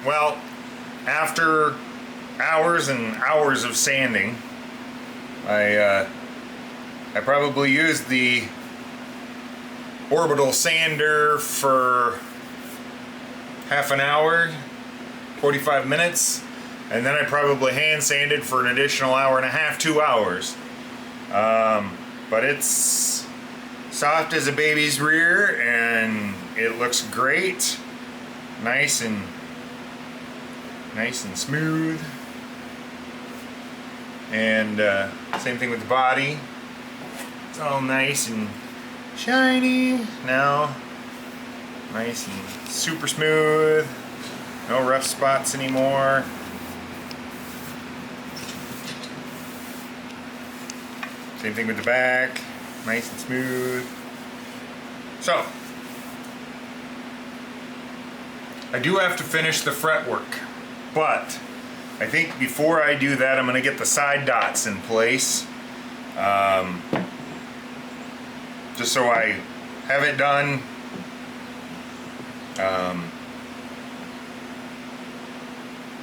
Well, after hours and hours of sanding, I probably used the orbital sander for half an hour, 45 minutes, and then I probably hand sanded for an additional hour and a half, 2 hours. But it's soft as a baby's rear, and it looks great, nice and smooth. And same thing with the body. It's all nice and shiny now. Nice and super smooth. No rough spots anymore. Same thing with the back. Nice and smooth. So, I do have to finish the fretwork, but I think before I do that, I'm going to get the side dots in place. Just so I have it done.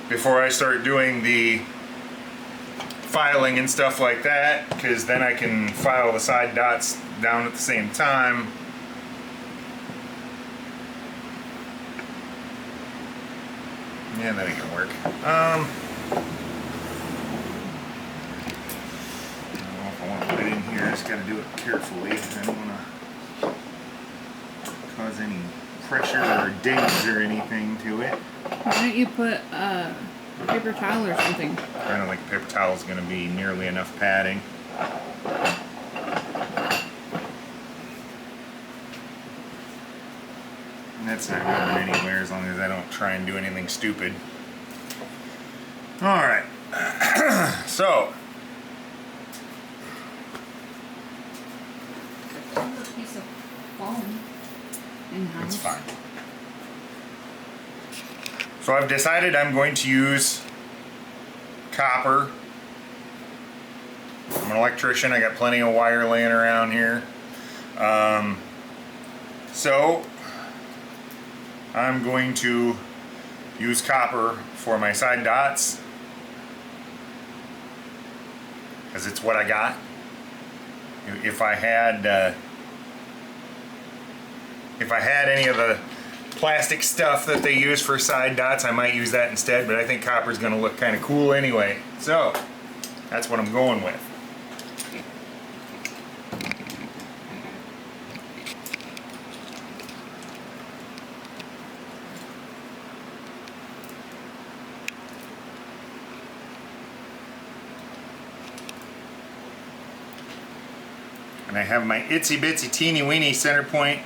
Before I start doing the filing and stuff like that, because then I can file the side dots down at the same time. Yeah, that ain't gonna work. I don't know if I want to put it in here. I just got to do it carefully. I don't want to cause any pressure or dings or anything to it. Why don't you put a paper towel or something? I don't think a paper towel is going to be nearly enough padding. And that's not going anywhere as long as I don't try and do anything stupid. Alright, so A piece of foam in-house. it's fine. So I've decided I'm going to use copper. I'm an electrician, I got plenty of wire laying around here. So I'm going to use copper for my side dots, because it's what I got. If I had any of the plastic stuff that they use for side dots, I might use that instead, but I think copper is going to look kind of cool anyway. So that's what I'm going with. And I have my itsy bitsy teeny weeny center point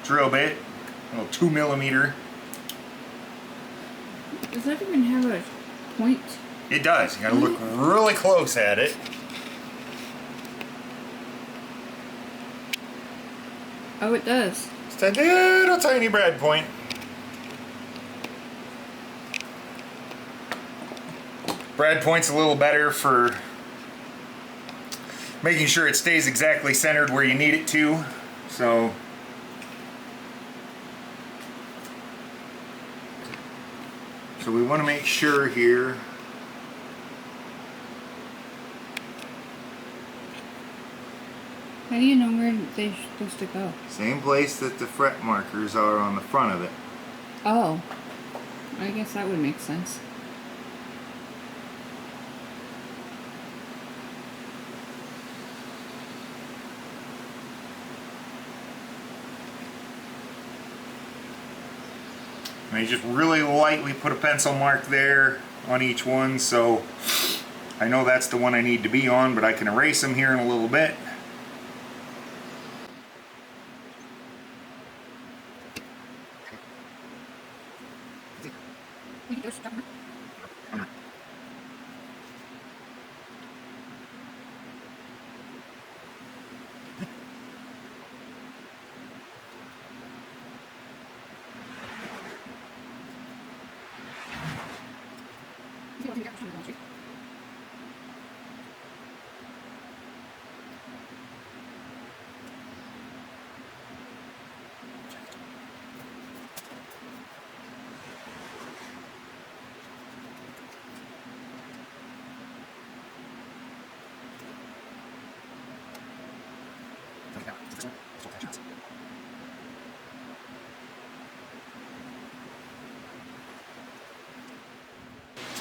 drill bit, a little 2mm. Does that even have a point? It does. You gotta look really close at it. Oh, it does. It's a little tiny brad point. Brad point's a little better for making sure it stays exactly centered where you need it to. So we want to make sure here How do you know where they're supposed to go? same place that the fret markers are on the front of it. Oh, I guess that would make sense. And I just really lightly put a pencil mark there on each one, so I know that's the one I need to be on, but I can erase them here in a little bit.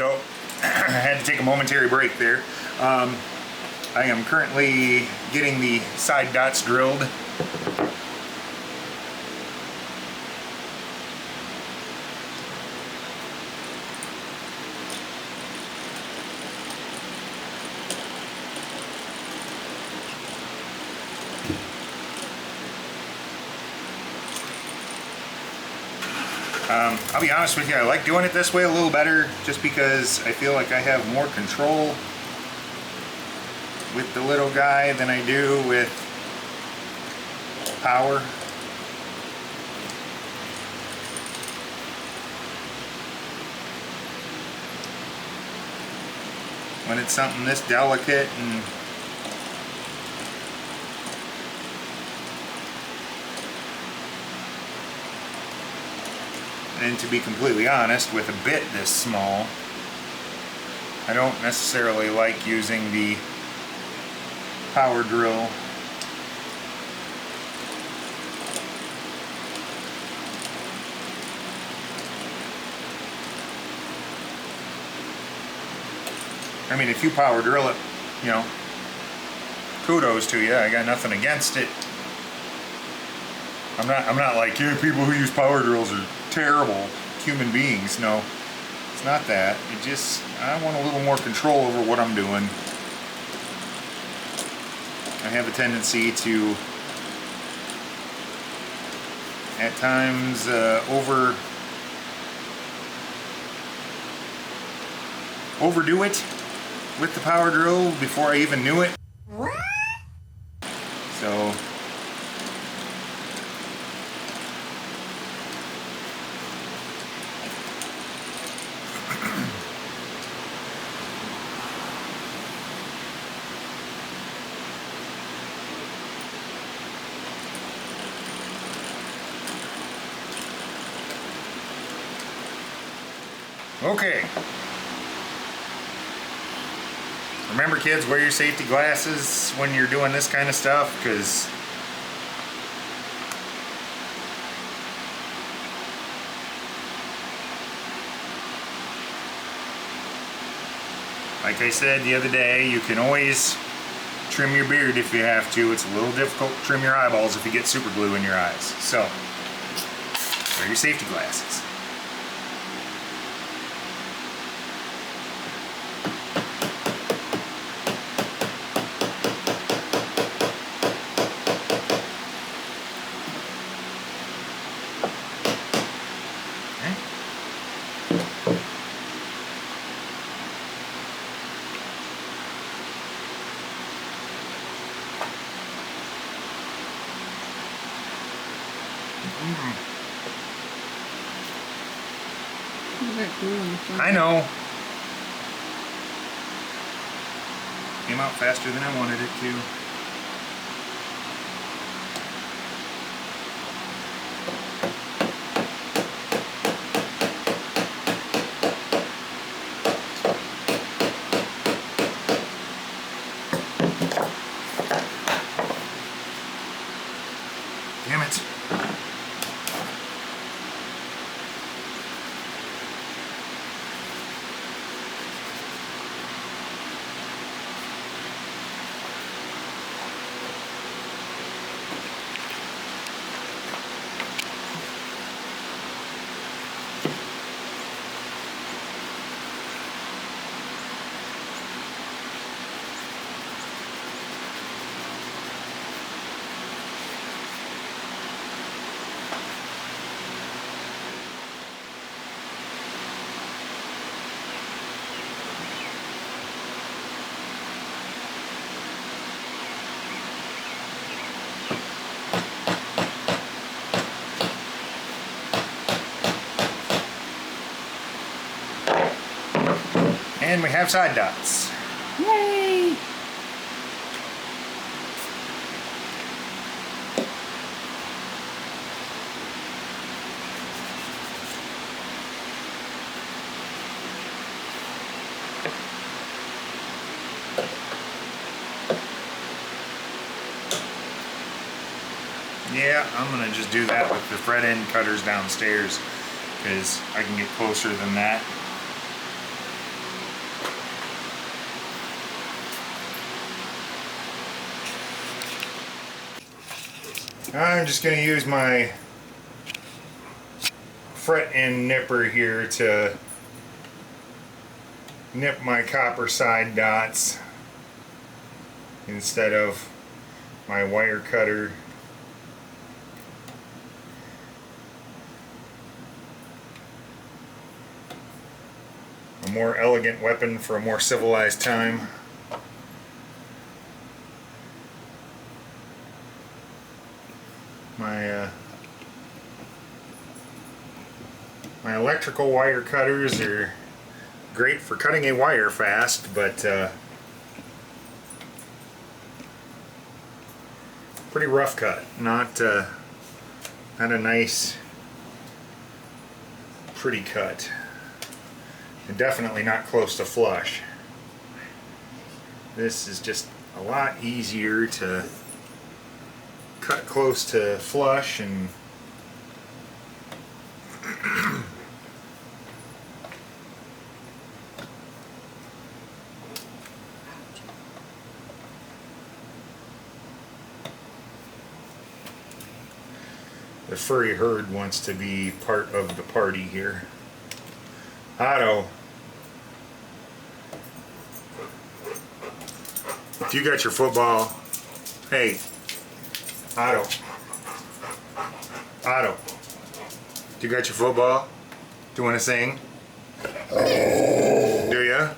So I had to take a momentary break there. I am currently getting the side dots drilled. I'll be honest with you, I like doing it this way a little better just because I feel like I have more control with the little guy than I do with power. When it's something this delicate and to be completely honest, with a bit this small, I don't necessarily like using the power drill. I mean, if you power drill it, you know, kudos to you. I got nothing against it. I'm not like, yeah, people who use power drills are terrible human beings. No, it's not that. It just, I want a little more control over what I'm doing. I have a tendency to, at times, overdo it with the power drill before I even knew it. So okay. Remember, kids, wear your safety glasses when you're doing this kind of stuff, because like I said the other day, you can always trim your beard if you have to. It's a little difficult to trim your eyeballs if you get super glue in your eyes. So, wear your safety glasses. I know. Came out faster than I wanted it to. Damn it. And we have side dots. Yay! Yeah, I'm gonna just do that with the fret end cutters downstairs because I can get closer than that. I'm just going to use my fret end nipper here to nip my copper side dots instead of my wire cutter. A more elegant weapon for a more civilized time. My electrical wire cutters are great for cutting a wire fast, but pretty rough cut. Not a nice, pretty cut. And definitely not close to flush. This is just a lot easier to cut close to flush and the furry herd wants to be part of the party here. Otto, if you got your football, hey, Otto, do you got your football? Do you want to sing? Do ya?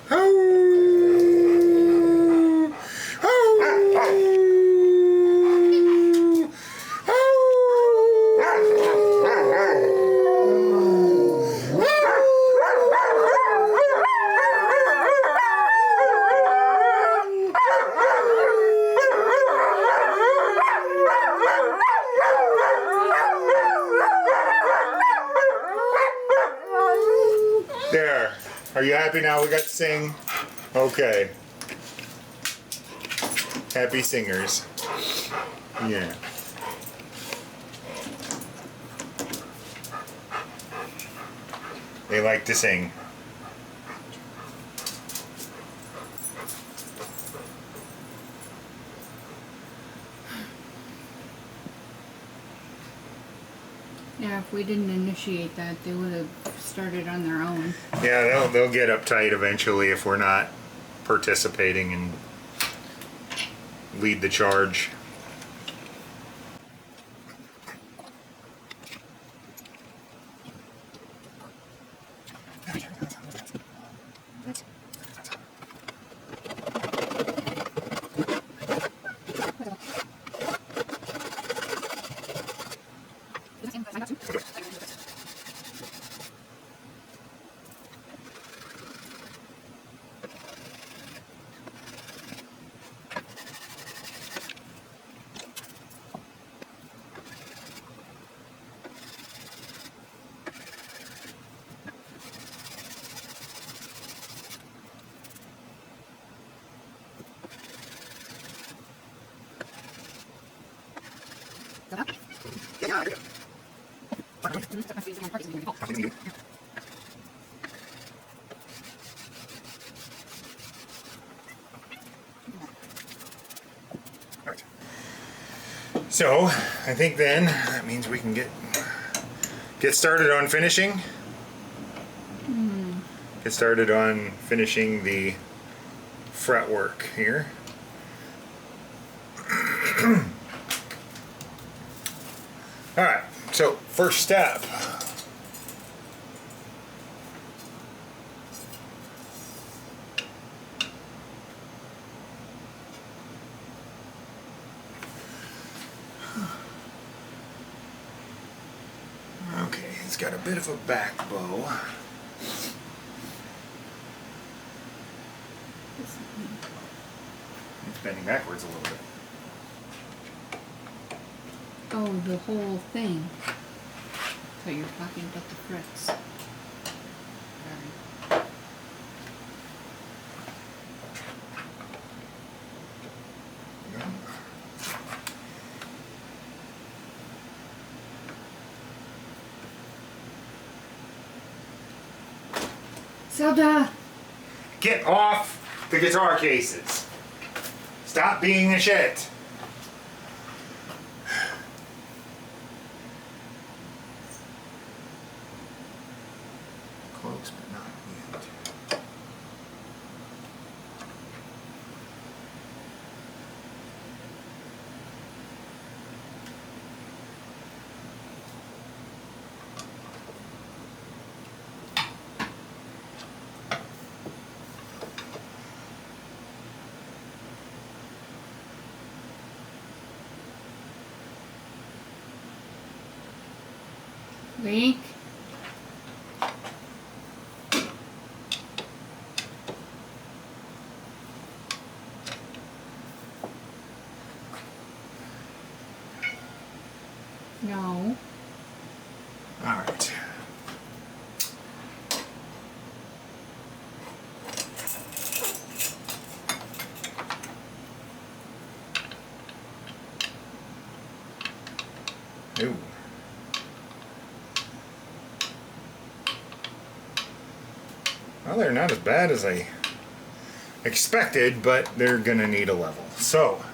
There. Are you happy now we got to sing? Okay. Happy singers. Yeah. They like to sing. Yeah, if we didn't initiate that, they would have started on their own. Yeah, they'll get uptight eventually if we're not participating and lead the charge. So, I think then that means we can get started on finishing. Get started on finishing the fretwork here. Alright, so first step. Okay, it's got a bit of a back bow. It's bending backwards a little bit. Oh, the whole thing. So you're talking about the frets. Sorry. Zelda! Get off the guitar cases. Stop being a shit. close, but not yet. Link. No. All right. Ooh. Well, they're not as bad as I expected, but they're gonna need a level. So,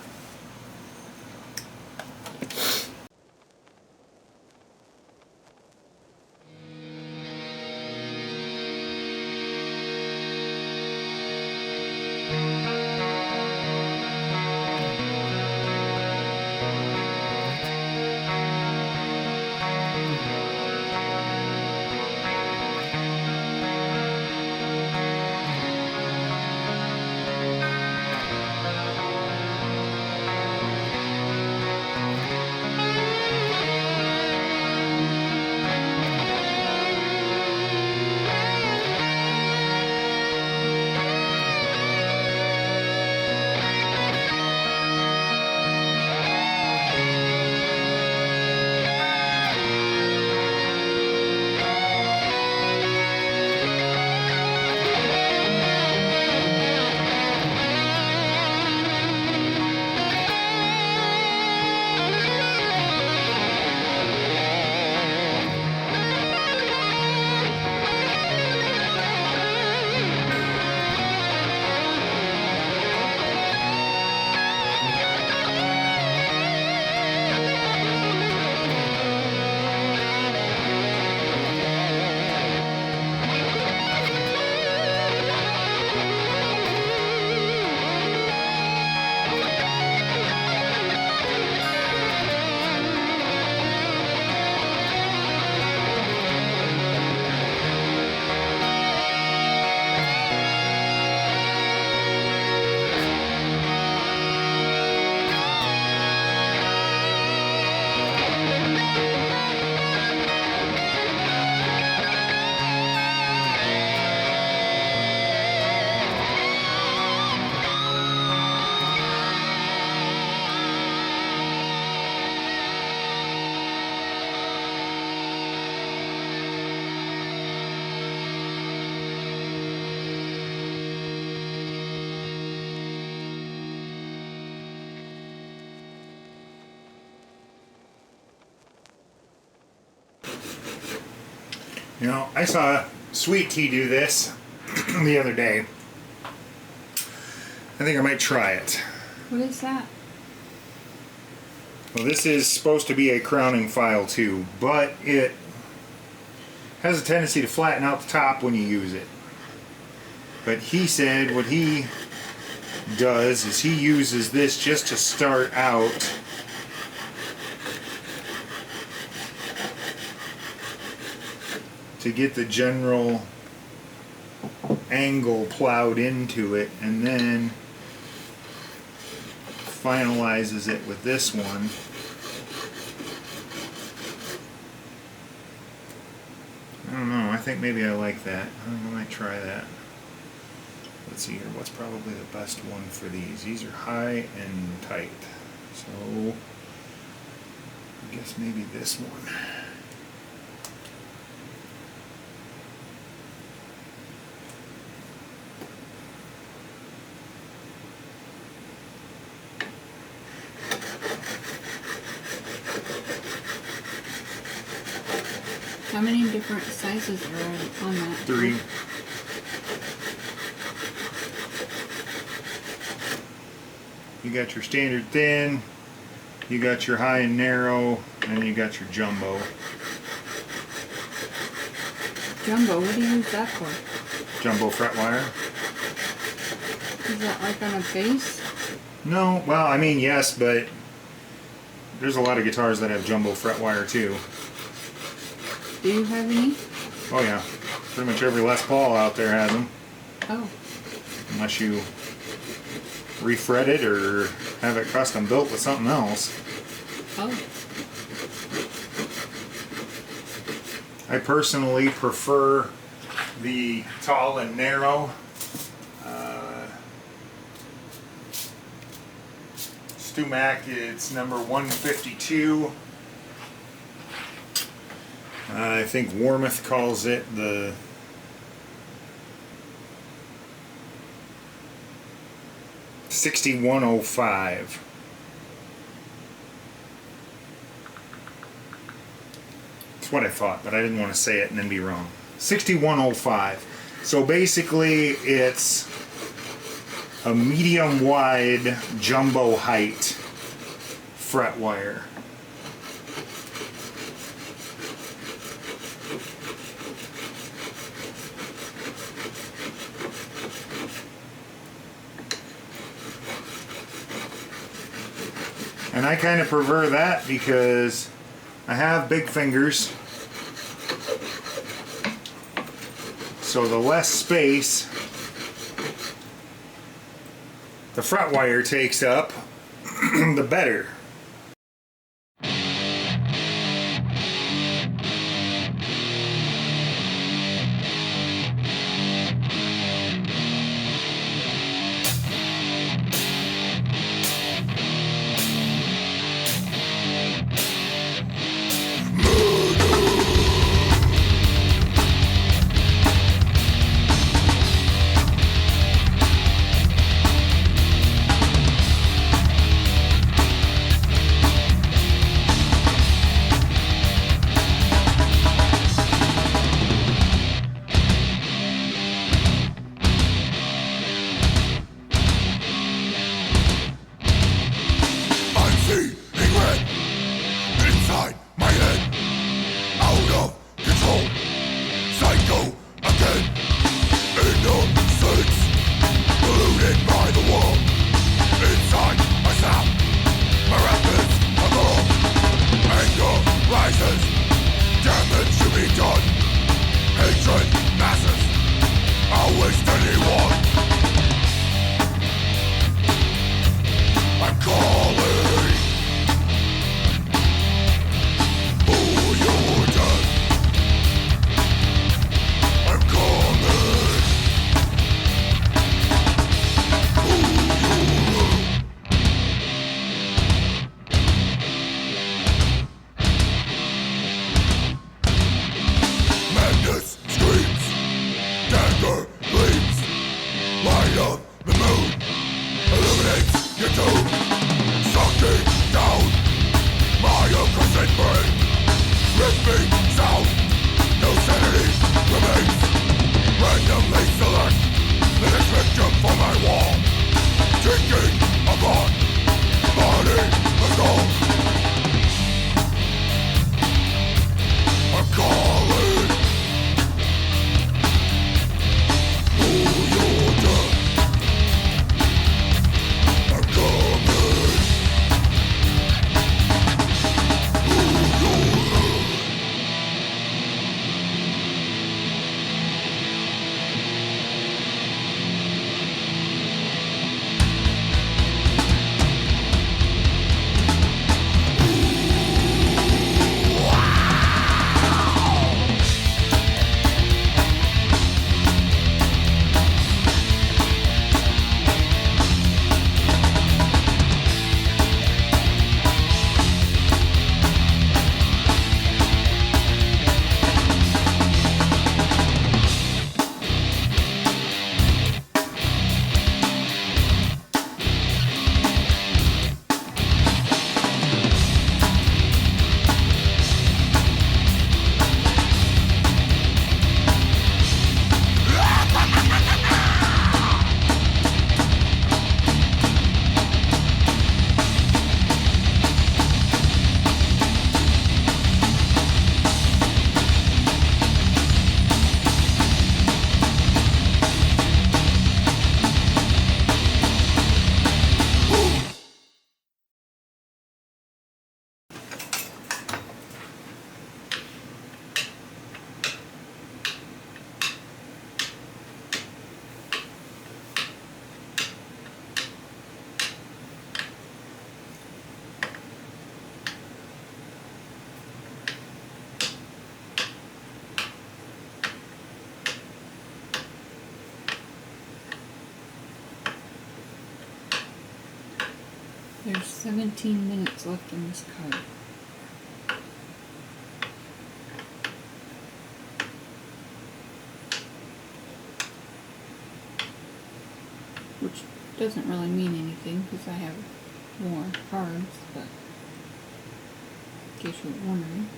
you know, I saw Sweet Tea do this the other day. I think I might try it. What is that? Well, this is supposed to be a crowning file too, but it has a tendency to flatten out the top when you use it. But he said what he does is he uses this just to start out to get the general angle plowed into it, and then finalizes it with this one. I don't know, I think maybe I like that. I think I might try that. Let's see here, what's probably the best one for these? These are high and tight. So, I guess maybe this one. How many different sizes are on that? 3. You got your standard thin, you got your high and narrow, and you got your jumbo. Jumbo, what do you use that for? Jumbo fret wire. Is that like on a bass? No, well, I mean, yes, but there's a lot of guitars that have jumbo fret wire too. Do you have any? Oh yeah, pretty much every Les Paul out there has them. Oh. Unless you refret it or have it custom built with something else. Oh. I personally prefer the tall and narrow. Mac, it's number 152. I think Warmouth calls it the $6105. That's what I thought, but I didn't want to say it and then be wrong. 6105. So basically it's a medium wide jumbo height fret wire. And I kind of prefer that because I have big fingers, so the less space the fret wire takes up, the better. There's 17 minutes left in this card. Which doesn't really mean anything because I have more cards, but in case you were wondering.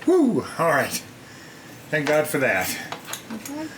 Woo! Alright. Thank God for that. Okay.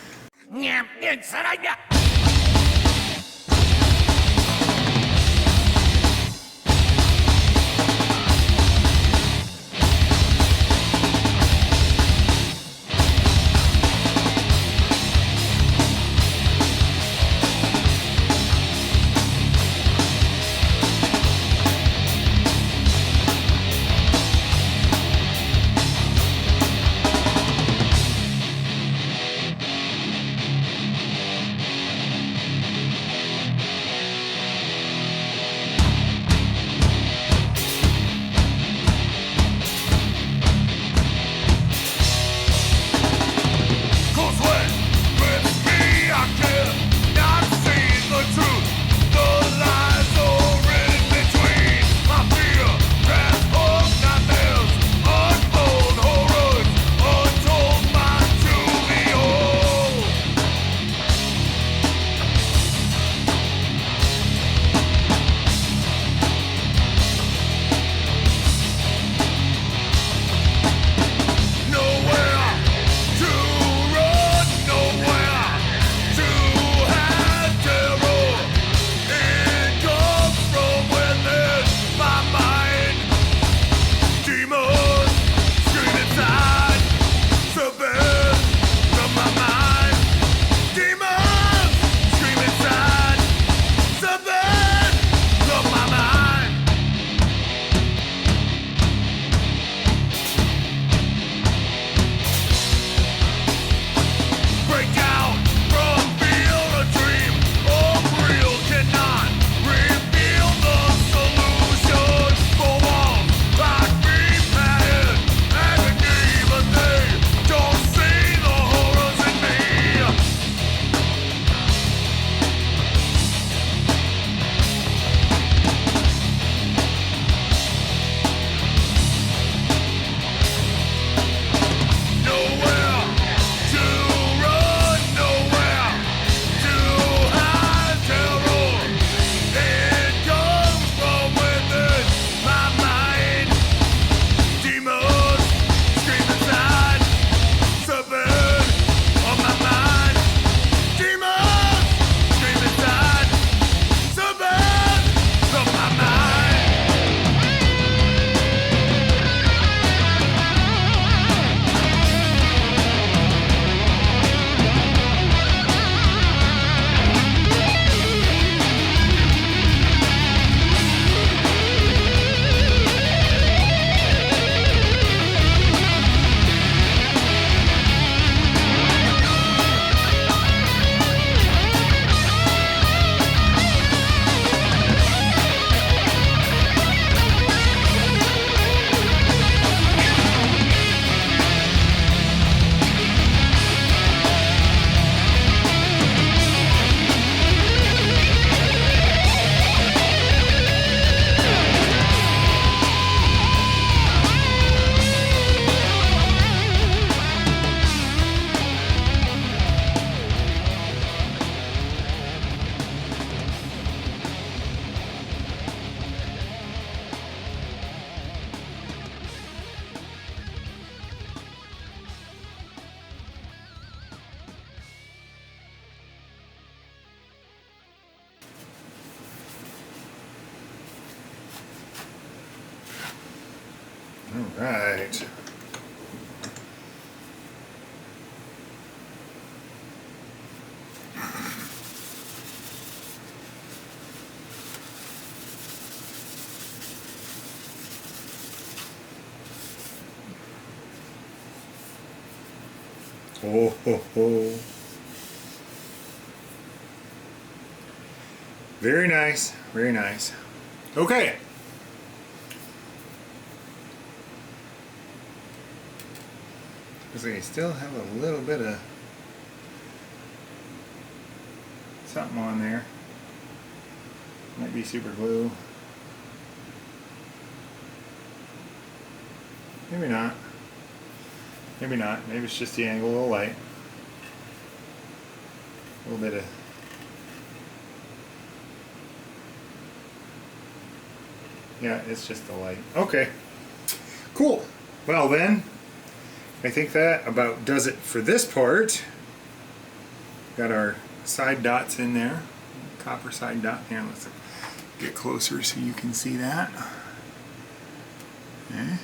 All right. Oh, ho, ho. Very nice, very nice. Okay. Because I still have a little bit of something on there. Might be super glue. Maybe not. Maybe not. Maybe it's just the angle of the light. A little bit of... Yeah, it's just the light. Okay. Cool. Well then, I think that about does it for this part. Got our side dots in there. Copper side dot. Here, let's get closer so you can see that. Okay.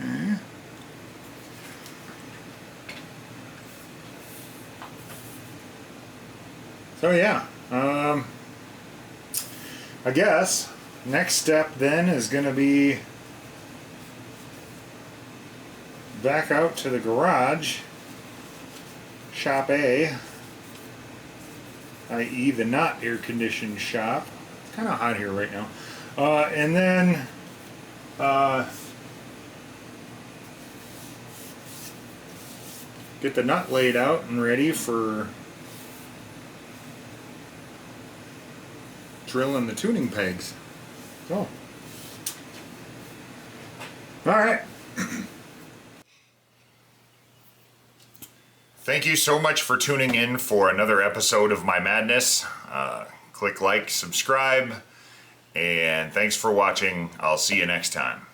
Okay. So yeah, I guess next step then is going to be back out to the garage, shop A, i.e. the not air-conditioned shop. It's kind of hot here right now. And then get the nut laid out and ready for drilling the tuning pegs. So, alright. Thank you so much for tuning in for another episode of my madness. Click like, subscribe, and thanks for watching. I'll see you next time.